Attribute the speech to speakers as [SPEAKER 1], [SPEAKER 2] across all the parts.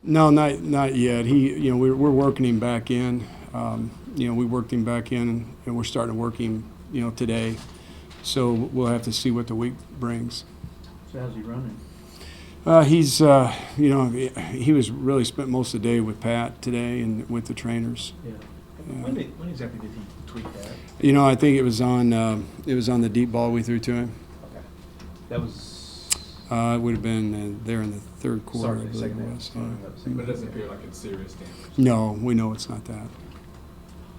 [SPEAKER 1] No, not yet. We're working him back in. We worked him back in, and we're starting to work him, today. So we'll have to see what the week brings.
[SPEAKER 2] So how's he running?
[SPEAKER 1] He was really spent most of the day with Pat today and with the trainers.
[SPEAKER 2] Yeah. When exactly did he tweak that?
[SPEAKER 1] I think it was on the deep ball we threw to him.
[SPEAKER 2] Okay. That was.
[SPEAKER 1] It would have been there in the third quarter.
[SPEAKER 2] Sorry,
[SPEAKER 1] I believe
[SPEAKER 2] second
[SPEAKER 1] it
[SPEAKER 2] half.
[SPEAKER 1] was.
[SPEAKER 2] Yeah.
[SPEAKER 3] But it doesn't appear like it's serious damage.
[SPEAKER 1] No, we know it's not that.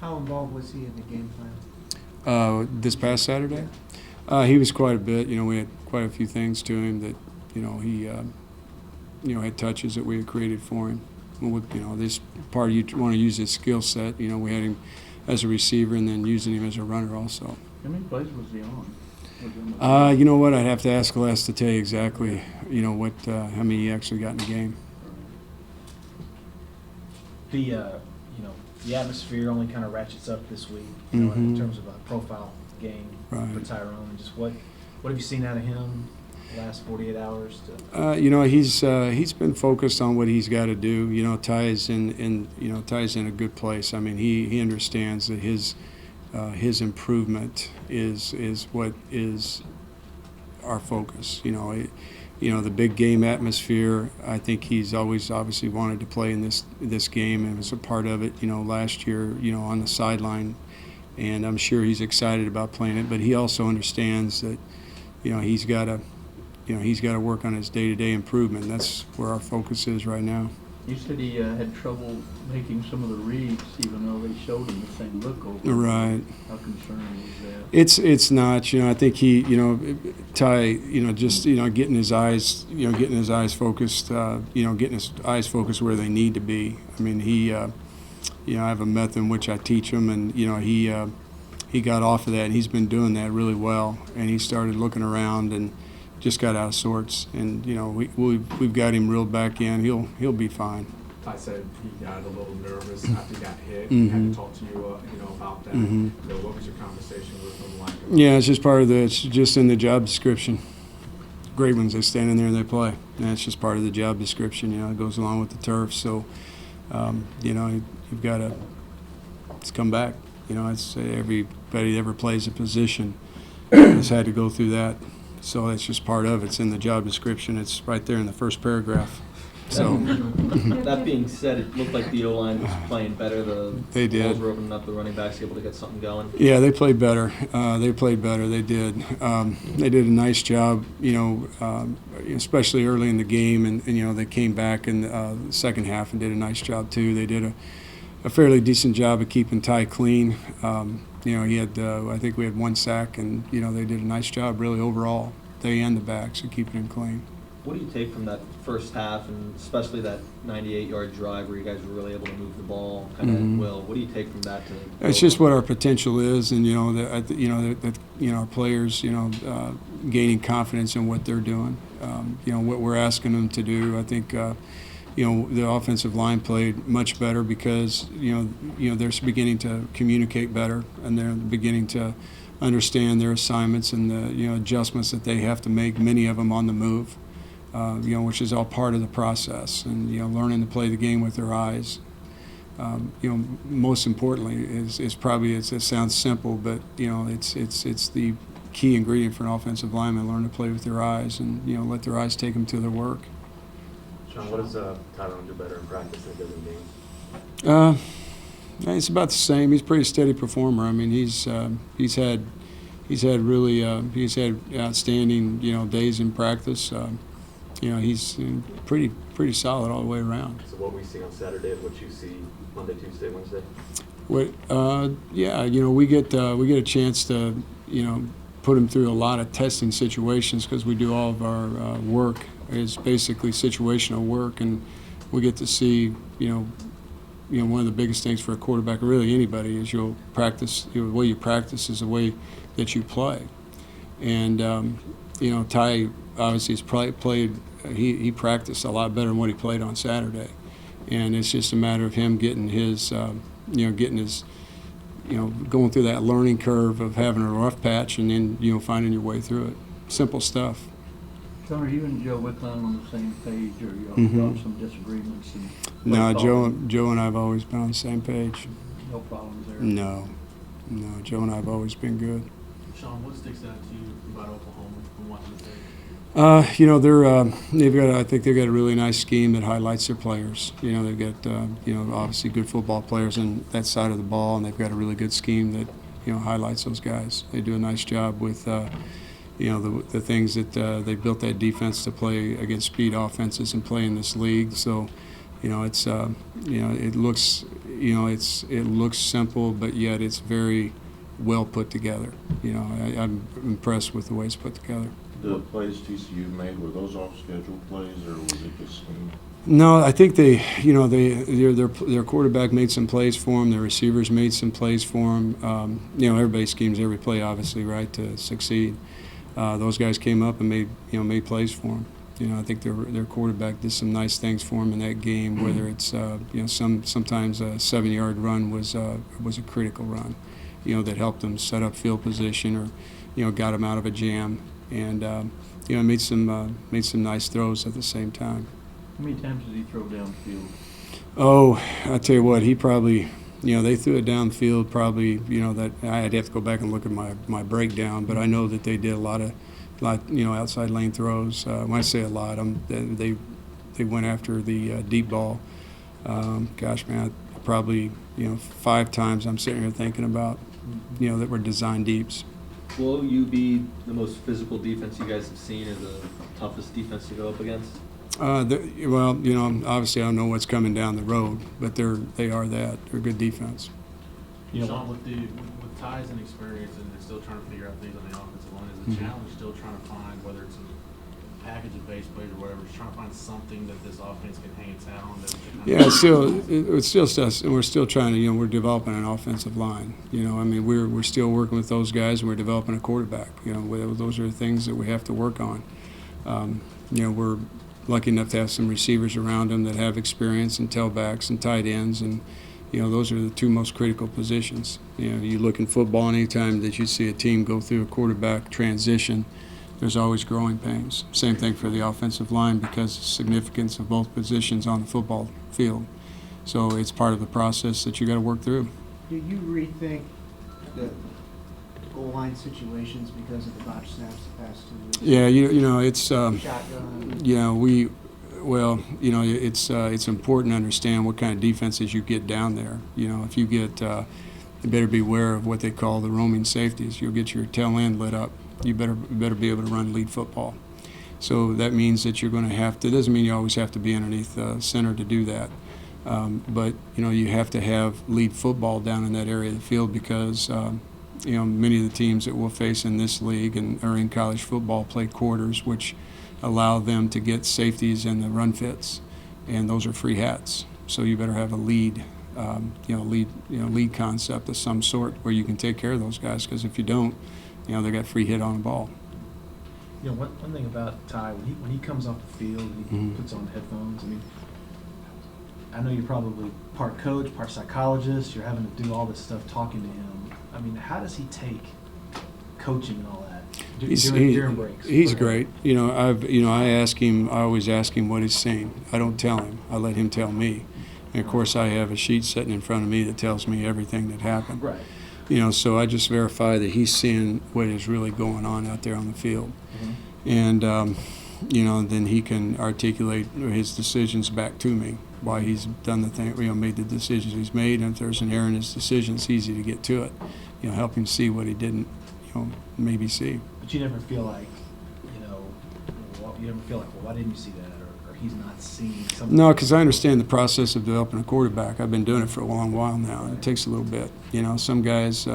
[SPEAKER 4] How involved was he in the game plan?
[SPEAKER 1] This past Saturday, he was quite a bit. We had quite a few things to him that he had touches that we had created for him. This part you want to use his skill set. We had him as a receiver and then using him as a runner also.
[SPEAKER 2] How many plays was he on?
[SPEAKER 1] You know what? I'd have to ask Les to tell you exactly. How many he actually got in the game.
[SPEAKER 5] The atmosphere only kind of ratchets up this week,
[SPEAKER 1] Mm-hmm.
[SPEAKER 5] in terms of a profile game
[SPEAKER 1] Right.
[SPEAKER 5] for Tyrone. Just what have you seen out of him the last 48 hours?
[SPEAKER 1] He's been focused on what he's got to do. Ty's in a good place. I mean, he understands that his improvement is what is our focus. The big game atmosphere. I think he's always obviously wanted to play in this game and was a part of it. Last year, on the sideline, and I'm sure he's excited about playing it. But he also understands that, he's got to work on his day-to-day improvement. That's where our focus is right now.
[SPEAKER 2] You said he had trouble making some of the reads, even though they showed him the same look over.
[SPEAKER 1] Right.
[SPEAKER 2] How concerned was that?
[SPEAKER 1] It's not. I think he, Ty, just getting his eyes focused. Getting his eyes focused where they need to be. I mean, I have a method in which I teach him, and he got off of that, and he's been doing that really well. And he started looking around and just got out of sorts, and we've got him reeled back in. He'll be fine.
[SPEAKER 3] I said he got a little nervous after he got hit.
[SPEAKER 1] Mm-hmm.
[SPEAKER 3] Had to talk to you, about that.
[SPEAKER 1] Mm-hmm.
[SPEAKER 3] What was your conversation with him like?
[SPEAKER 1] Yeah, it's just part of it's just in the job description. Great ones, they stand in there and they play. And it's just part of the job description. It goes along with the turf. So, you've got to come back. It's everybody that ever plays a position has had to go through that. So that's just part of it. It's in the job description. It's right there in the first paragraph. So
[SPEAKER 6] that being said, it looked like the O-line was playing better.
[SPEAKER 1] They did.
[SPEAKER 6] Balls were opening up, the running backs able to get something going.
[SPEAKER 1] Yeah, they played better. They did. They did a nice job, especially early in the game. And they came back in the second half and did a nice job, too. They did a fairly decent job of keeping Ty clean. He had, I think we had one sack, and, they did a nice job, really, overall, they and the backs, of keeping him clean.
[SPEAKER 6] What do you take from that first half, and especially that 98-yard drive where you guys were really able to move the ball kind of at will? What do you take from that?
[SPEAKER 1] It's just what our potential is, and our players, gaining confidence in what they're doing. What we're asking them to do. I think, the offensive line played much better because they're beginning to communicate better, and they're beginning to understand their assignments and the adjustments that they have to make. Many of them on the move. Which is all part of the process, and learning to play the game with their eyes. Most importantly is probably it sounds simple, but it's the key ingredient for an offensive lineman. Learn to play with their eyes, and let their eyes take them to their work.
[SPEAKER 7] Shawn, what does Tyrone do better in practice than he does in games?
[SPEAKER 1] It's about the same. He's a pretty steady performer. I mean, he's had outstanding days in practice. He's pretty solid all the way around.
[SPEAKER 7] So what we see on Saturday is what you see Monday, Tuesday, Wednesday?
[SPEAKER 1] We get a chance to put him through a lot of testing situations because we do all of our work is basically situational work, and we get to see one of the biggest things for a quarterback, or really anybody, is you'll practice. The way you practice is the way that you play, and Ty obviously has played. He practiced a lot better than what he played on Saturday, and it's just a matter of him getting his, going through that learning curve of having a rough patch and then finding your way through it. Simple stuff.
[SPEAKER 2] Sean, are you and Joe Wickline on the same page, or you
[SPEAKER 1] Mhm.
[SPEAKER 2] got some disagreements? And
[SPEAKER 1] No,
[SPEAKER 2] like
[SPEAKER 1] Joe and I have always been on the same page.
[SPEAKER 2] no problems there.
[SPEAKER 1] No, Joe and I have always been good.
[SPEAKER 3] Sean, what sticks out to you about Oklahoma from watching the tape?
[SPEAKER 1] I think they've got a really nice scheme that highlights their players. They've got obviously good football players on that side of the ball, and they've got a really good scheme that highlights those guys. They do a nice job with the things that they built that defense to play against speed offenses and play in this league. So it looks simple, but yet it's very well put together. I'm impressed with the way it's put together.
[SPEAKER 8] The plays TCU made, were those off-schedule plays, or was it just scheme?
[SPEAKER 1] No, I think their quarterback made some plays for him. Their receivers made some plays for him. Everybody schemes every play, obviously, right, to succeed. Those guys came up and made plays for him. I think their quarterback did some nice things for him in that game. Whether it's sometimes a 7-yard run was a critical run, that helped them set up field position or got them out of a jam. And made some nice throws at the same time.
[SPEAKER 2] How many times did he throw downfield?
[SPEAKER 1] Oh, I tell you what, he probably, they threw it downfield probably, that I'd have to go back and look at my breakdown, but I know that they did a lot outside lane throws. When I say a lot, they went after the deep ball. Probably 5 times I'm sitting here thinking about, that were designed deeps.
[SPEAKER 6] Will you be the most physical defense you guys have seen, or the toughest defense to go up against?
[SPEAKER 1] Obviously I don't know what's coming down the road, but they are that. They're a good defense.
[SPEAKER 3] Sean, with Ty's inexperience and they're still trying to figure out things on the offensive line, is the challenge still trying to find, whether it's a package of base plays or whatever, just trying to find something that this offense can hang its hat on?
[SPEAKER 1] We're still trying to, we're developing an offensive line. We're still working with those guys, and we're developing a quarterback. Those are the things that we have to work on. We're lucky enough to have some receivers around them that have experience, and tailbacks and tight ends, and those are the 2 most critical positions. You look in football, anytime that you see a team go through a quarterback transition, there's always growing pains. Same thing for the offensive line, because of the significance of both positions on the football field. So it's part of the process that you got to work through.
[SPEAKER 4] Do you rethink the goal line situations because of the botch snaps the past 2 weeks?
[SPEAKER 1] Yeah, it's
[SPEAKER 4] Shotgun.
[SPEAKER 1] It's important to understand what kind of defenses you get down there. If you get, you better beware of what they call the roaming safeties. You'll get your tail end lit up. You better be able to run lead football. So that means that you're going to have to. It doesn't mean you always have to be underneath the center to do that. But you have to have lead football down in that area of the field, because many of the teams that we'll face in this league and or in college football play quarters, which allow them to get safeties and the run fits, and those are free hats. So you better have a lead concept of some sort where you can take care of those guys, because if you don't, they got free hit on the ball.
[SPEAKER 5] One thing about Ty, when he comes off the field and he puts on headphones, I know you're probably part coach, part psychologist. You're having to do all this stuff talking to him. How does he take coaching and all that during breaks?
[SPEAKER 1] He's great. I always ask him what he's seeing. I don't tell him. I let him tell me. And of course, I have a sheet sitting in front of me that tells me everything that happened.
[SPEAKER 5] Right.
[SPEAKER 1] So I just verify that he's seeing what is really going on out there on the field. And, then he can articulate his decisions back to me, why he's done the thing, made the decisions he's made. And if there's an error in his decision, it's easy to get to it. Help him see what he didn't, maybe see.
[SPEAKER 5] But you never feel like, why didn't you see that? Or he's not seeing something?
[SPEAKER 1] No, because I understand the process of developing a quarterback. I've been doing it for a long while now. Right. It takes a little bit. Some guys, see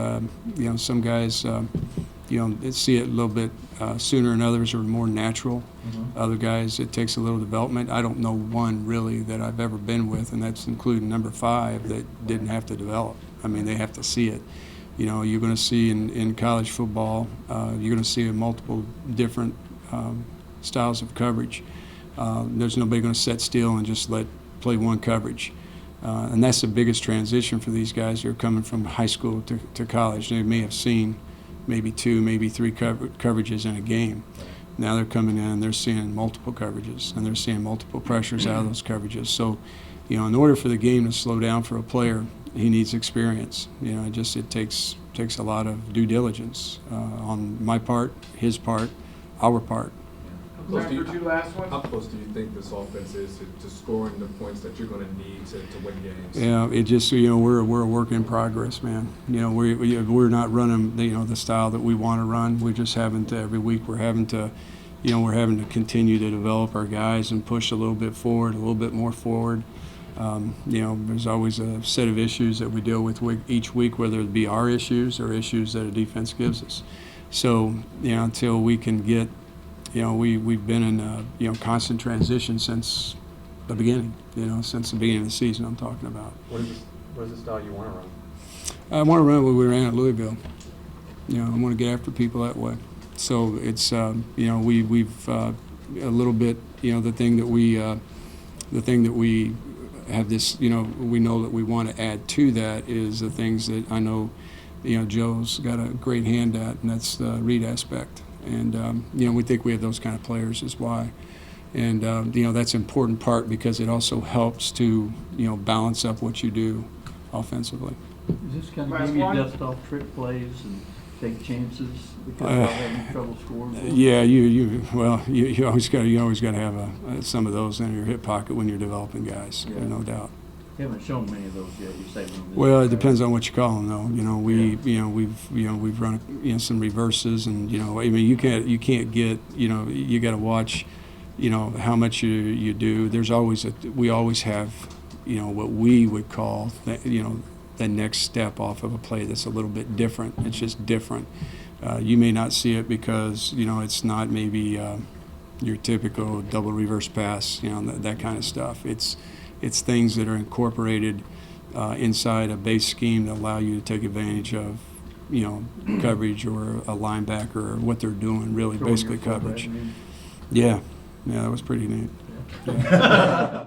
[SPEAKER 1] it a little bit sooner, and others are more natural. Other guys, it takes a little development. I don't know one really that I've ever been with, and that's including number 5, that didn't have to develop. They have to see it. You're going to see in college football, you're going to see multiple different styles of coverage. There's nobody going to sit still and just play one coverage. And that's the biggest transition for these guys who are coming from high school to college. They may have seen maybe 2, maybe 3 coverages in a game. Now they're coming in, they're seeing multiple coverages, and they're seeing multiple pressures out of those coverages. So, you know, in order for the game to slow down for a player, he needs experience. You know, it takes a lot of due diligence on my part, his part, our part.
[SPEAKER 9] Zach, for two last ones, how close do you think this offense is to scoring the points that you're going to need to win games?
[SPEAKER 1] Yeah, it just, you know, we're a work in progress, man. You know, we're not running the style that we want to run. We're just having to, every week we're having to continue to develop our guys and push a little bit forward, a little bit more forward. You know, there's always a set of issues that we deal with each week, whether it be our issues or issues that a defense gives us. So, you know, until we can get, you know, we've been in constant transition since the beginning. You know, since the beginning of the season, I'm talking about.
[SPEAKER 7] What is the style you want to run?
[SPEAKER 1] I want to run what we ran at Louisville. You know, I want to get after people that way. So it's you know, we've a little bit, you know, the thing that we have this, you know, we know that we want to add to that is the things that I know, you know, Joe's got a great hand at, and that's the read aspect. And, you know, we think we have those kind of players is why. And, you know, that's an important part because it also helps to, you know, balance up what you do offensively.
[SPEAKER 2] Is this kind
[SPEAKER 4] Last
[SPEAKER 2] of give you
[SPEAKER 4] one?
[SPEAKER 2] dust off trick plays and take chances because you're having trouble scoring?
[SPEAKER 1] Yeah, you always got to have some of those in your hip pocket when you're developing guys,
[SPEAKER 2] Yeah.
[SPEAKER 1] no doubt.
[SPEAKER 2] You haven't shown many of those yet. You say them.
[SPEAKER 1] Well, it depends on what you call them, though. You know, we've run, you know, some reverses, and, you know, I mean, you can't get, you know, you got to watch, you know, how much you do. We always have, you know, what we would call, you know, the next step off of a play that's a little bit different. It's just different. You may not see it because, you know, it's not maybe your typical double reverse pass, you know, that kind of stuff. It's things that are incorporated inside a base scheme that allow you to take advantage of, you know, coverage or a linebacker or what they're doing, really,
[SPEAKER 2] Throwing
[SPEAKER 1] basically
[SPEAKER 2] your fullback,
[SPEAKER 1] coverage.
[SPEAKER 2] I mean.
[SPEAKER 1] Yeah, that was pretty neat. Yeah.